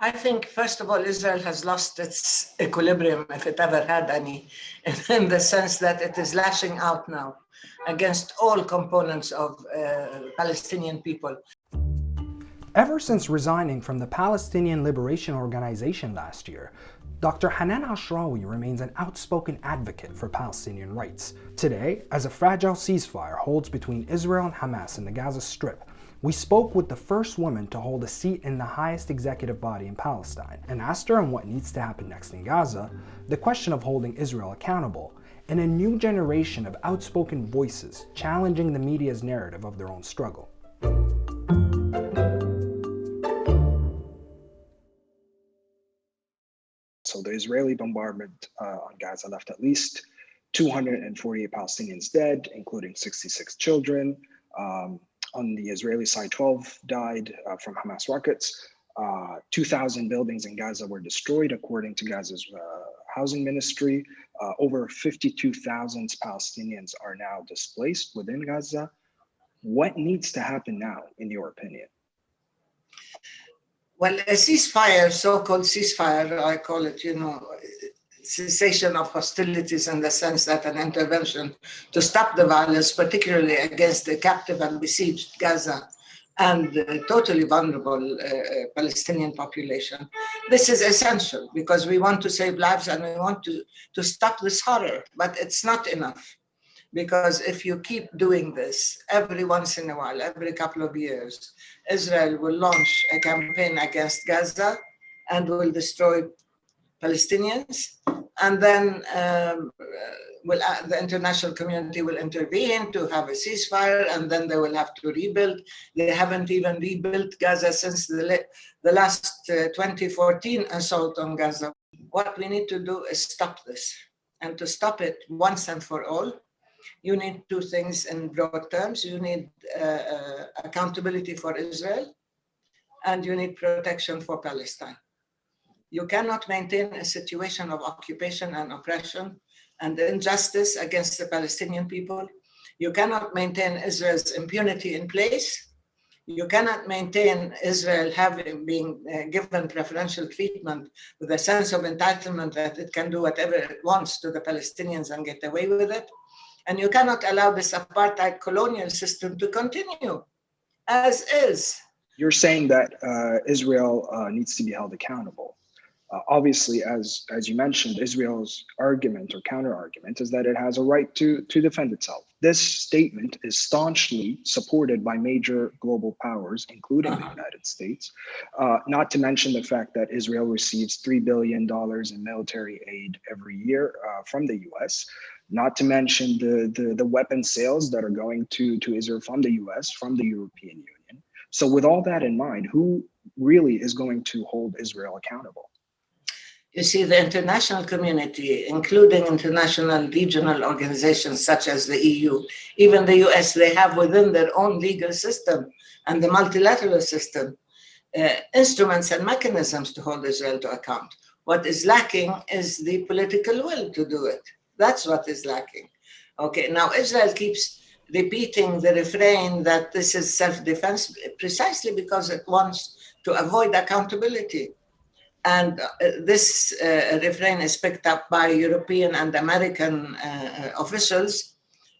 I think, first of all, Israel has lost its equilibrium, if it ever had any, in the sense that it is lashing out now against all components of Palestinian people. Ever since resigning from the Palestinian Liberation Organization last year, Dr. Hanan Ashrawi remains an outspoken advocate for Palestinian rights. Today, as a fragile ceasefire holds between Israel and Hamas in the Gaza Strip, we spoke with the first woman to hold a seat in the highest executive body in Palestine and asked her on what needs to happen next in Gaza, the question of holding Israel accountable, and a new generation of outspoken voices challenging the media's narrative of their own struggle. So the Israeli bombardment on Gaza left at least 248 Palestinians dead, including 66 children. On the Israeli side, 12 died from Hamas rockets. 2,000 buildings in Gaza were destroyed, according to Gaza's housing ministry. Over 52,000 Palestinians are now displaced within Gaza. What needs to happen now, in your opinion? Well, a ceasefire, so-called ceasefire, I call it, cessation of hostilities, in the sense that an intervention to stop the violence, particularly against the captive and besieged Gaza and the totally vulnerable Palestinian population. This is essential because we want to save lives and we want to stop this horror, but it's not enough. Because if you keep doing this, every once in a while, every couple of years, Israel will launch a campaign against Gaza and will destroy Palestinians. And then the international community will intervene to have a ceasefire, and then they will have to rebuild. They haven't even rebuilt Gaza since the last 2014 assault on Gaza. What we need to do is stop this. And to stop it once and for all, you need two things in broad terms. You need accountability for Israel, and you need protection for Palestine. You cannot maintain a situation of occupation and oppression and injustice against the Palestinian people. You cannot maintain Israel's impunity in place. You cannot maintain Israel being given preferential treatment with a sense of entitlement that it can do whatever it wants to the Palestinians and get away with it. And you cannot allow this apartheid colonial system to continue as is. You're saying that Israel needs to be held accountable. Obviously, as you mentioned, Israel's argument or counter-argument is that it has a right to defend itself. This statement is staunchly supported by major global powers, including the United States, not to mention the fact that Israel receives $3 billion in military aid every year from the US, not to mention the weapon sales that are going to Israel from the US, from the European Union. So with all that in mind, who really is going to hold Israel accountable? You see, the international community, including international regional organizations such as the EU, even the US, they have within their own legal system and the multilateral system instruments and mechanisms to hold Israel to account. What is lacking is the political will to do it. That's what is lacking. Okay, now Israel keeps repeating the refrain that this is self-defense precisely because it wants to avoid accountability. And this refrain is picked up by European and American officials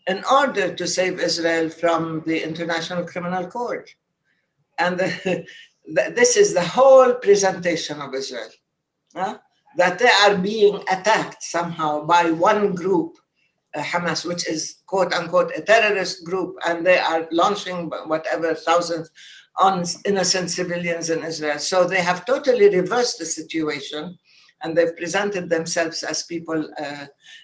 in order to save Israel from the International Criminal Court. And this is the whole presentation of Israel, that they are being attacked somehow by one group, Hamas, which is quote unquote a terrorist group, and they are launching whatever thousands on innocent civilians in Israel. So they have totally reversed the situation, and they've presented themselves as people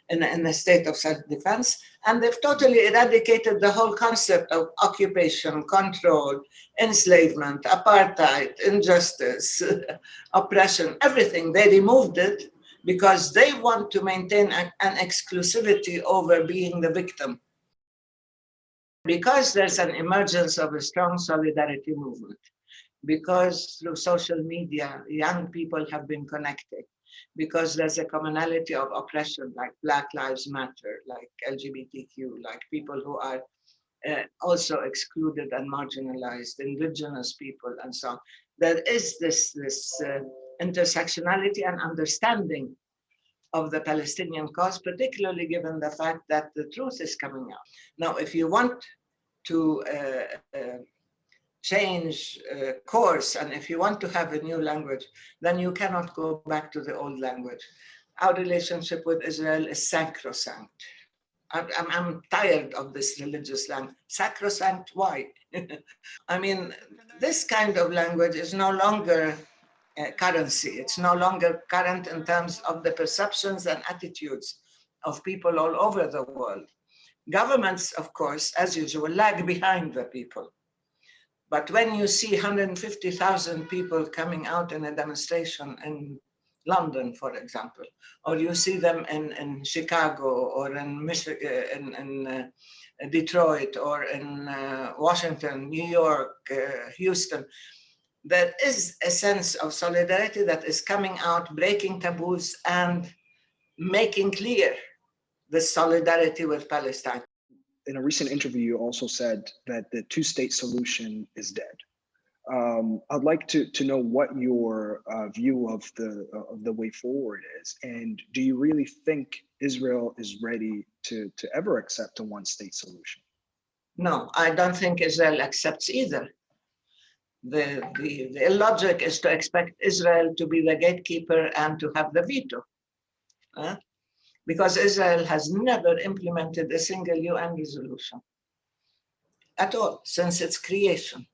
in a state of self-defense, and they've totally eradicated the whole concept of occupation, control, enslavement, apartheid, injustice, oppression, everything. They removed it because they want to maintain an exclusivity over being the victim. Because there's an emergence of a strong solidarity movement, because through social media, young people have been connected, because there's a commonality of oppression like Black Lives Matter, like LGBTQ, like people who are also excluded and marginalized, indigenous people and so on. There is this intersectionality and understanding of the Palestinian cause, particularly given the fact that the truth is coming out. Now, if you want to change course, and if you want to have a new language, then you cannot go back to the old language. Our relationship with Israel is sacrosanct. I'm tired of this religious language. Sacrosanct, why? I mean, this kind of language is no longer currency. It's no longer current in terms of the perceptions and attitudes of people all over the world. Governments, of course, as usual, lag behind the people. But when you see 150,000 people coming out in a demonstration in London, for example, or you see them in Chicago or in Michigan, in Detroit, or in Washington, New York, Houston, there is a sense of solidarity that is coming out, breaking taboos and making clear the solidarity with Palestine. In a recent interview, you also said that the two-state solution is dead. I'd like to know what your view of the way forward is, and do you really think Israel is ready to ever accept a one-state solution? No, I don't think Israel accepts either. The illogic is to expect Israel to be the gatekeeper and to have the veto. Because Israel has never implemented a single UN resolution at all since its creation.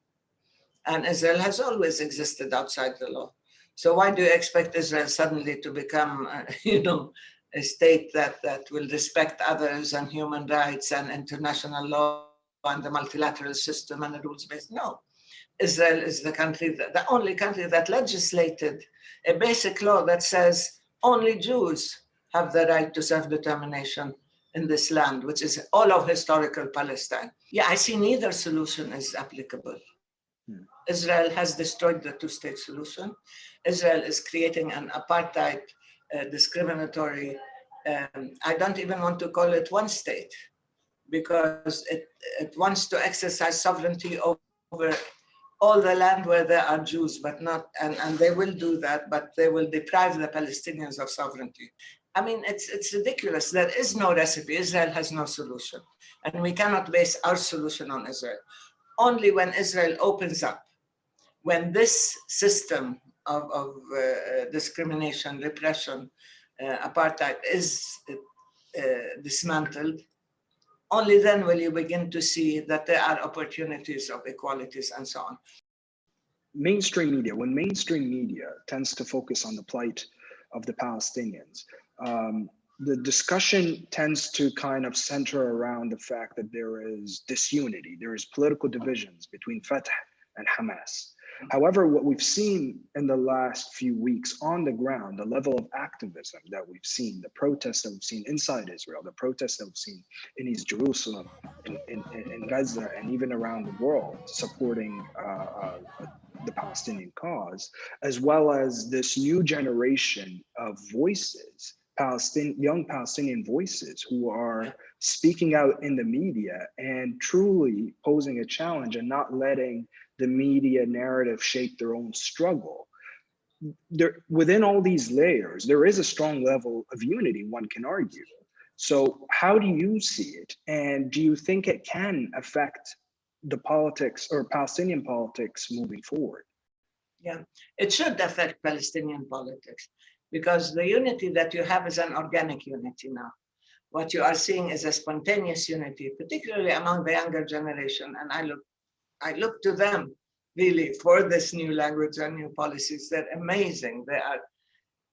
And Israel has always existed outside the law. So why do you expect Israel suddenly to become, a state that will respect others and human rights and international law and the multilateral system and the rules-based? No. Israel is the only country that legislated a basic law that says only Jews have the right to self-determination in this land, which is all of historical Palestine. Yeah, I see neither solution is applicable. Israel has destroyed the two-state solution. Israel is creating an apartheid, discriminatory, I don't even want to call it one state, because it wants to exercise sovereignty over all the land where there are Jews, but not, and they will do that, but they will deprive the Palestinians of sovereignty. I mean, it's ridiculous. There is no recipe. Israel has no solution. And we cannot base our solution on Israel. Only when Israel opens up, when this system of discrimination, repression, apartheid is dismantled, only then will you begin to see that there are opportunities of equalities and so on. Mainstream media, when mainstream media tends to focus on the plight of the Palestinians, the discussion tends to kind of center around the fact that there is disunity, there is political divisions between Fatah and Hamas. However, what we've seen in the last few weeks on the ground, the level of activism that we've seen, the protests that we've seen inside Israel, the protests that we've seen in East Jerusalem, in Gaza, and even around the world supporting the Palestinian cause, as well as this new generation of voices, young Palestinian voices who are speaking out in the media and truly posing a challenge and not letting the media narrative shape their own struggle. Within all these layers, there is a strong level of unity, one can argue. So how do you see it? And do you think it can affect the politics or Palestinian politics moving forward? Yeah, it should affect Palestinian politics, because the unity that you have is an organic unity now. What you are seeing is a spontaneous unity, particularly among the younger generation. And I look to them really for this new language and new policies. They're amazing. They are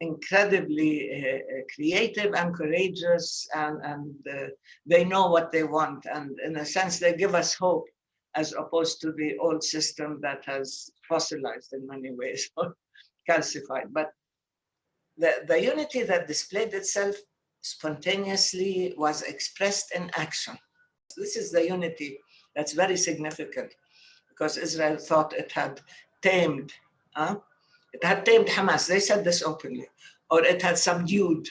incredibly creative and courageous, and they know what they want. And in a sense, they give us hope, as opposed to the old system that has fossilized in many ways or calcified. But the unity that displayed itself spontaneously was expressed in action. This is the unity that's very significant, because Israel thought it had tamed, Hamas. They said this openly, or it had subdued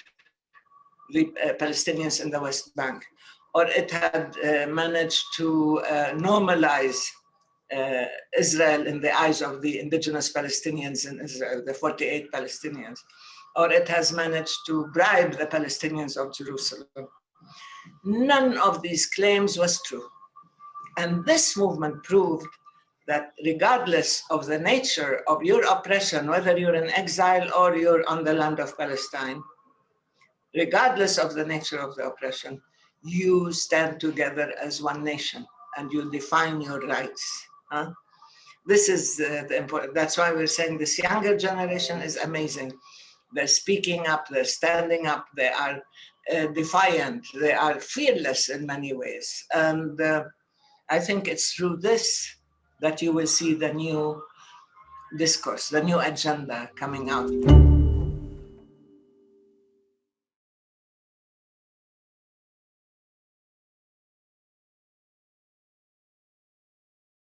the Palestinians in the West Bank, or it had managed to normalize Israel in the eyes of the indigenous Palestinians in Israel, the 48 Palestinians, or it has managed to bribe the Palestinians of Jerusalem. None of these claims was true. And this movement proved that regardless of the nature of your oppression, whether you're in exile or you're on the land of Palestine, regardless of the nature of the oppression, you stand together as one nation and you define your rights. This is the important, that's why we're saying this younger generation is amazing. They're speaking up, they're standing up, they are defiant, they are fearless in many ways. And I think it's through this that you will see the new discourse, the new agenda coming out.